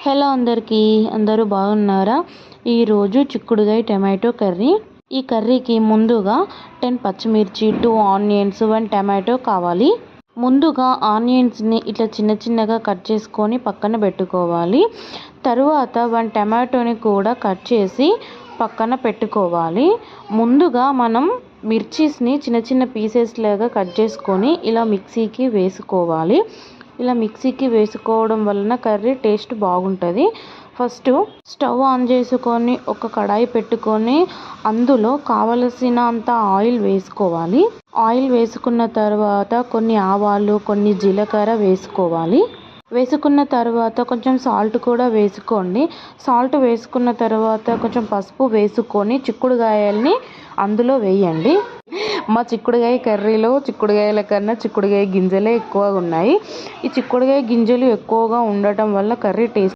Hello అందరికీ, అందరూ బాగున్నారా? ఈరోజు చిక్కుడుగాయ టమాటో కర్రీ. ఈ కర్రీకి ముందుగా 10 పచ్చిమిర్చి, 2 ఆనియన్స్, 1 టమాటో కావాలి. ముందుగా ఆనియన్స్ని ఇట్లా చిన్న చిన్నగా కట్ చేసుకొని పక్కన పెట్టుకోవాలి. తరువాత 1 టమాటోని కూడా కట్ చేసి పక్కన పెట్టుకోవాలి. ముందుగా మనం మిర్చీస్ని చిన్న చిన్న పీసెస్ లాగా కట్ చేసుకొని ఇలా మిక్సీకి వేసుకోవాలి. ఇలా మిక్సీకి వేసుకోవడం వలన కర్రీ టేస్ట్ బాగుంటుంది. ఫస్ట్ స్టవ్ ఆన్ చేసుకొని ఒక కడాయి పెట్టుకొని అందులో కావలసినంత ఆయిల్ వేసుకోవాలి. ఆయిల్ వేసుకున్న తర్వాత కొన్ని ఆవాలు, కొన్ని జీలకర్ర వేసుకోవాలి. వేసుకున్న తర్వాత కొంచెం సాల్ట్ కూడా వేసుకోండి. సాల్ట్ వేసుకున్న తర్వాత కొంచెం పసుపు వేసుకొని చిక్కుడుగాయల్ని అందులో వేయండి. మా చిక్కుడుగాయ కర్రీలో చిక్కుడుగాయల కన్నా చిక్కుడుగాయ గింజలే ఎక్కువగా ఉన్నాయి. ఈ చిక్కుడుగాయ గింజలు ఎక్కువగా ఉండటం వల్ల కర్రీ టేస్ట్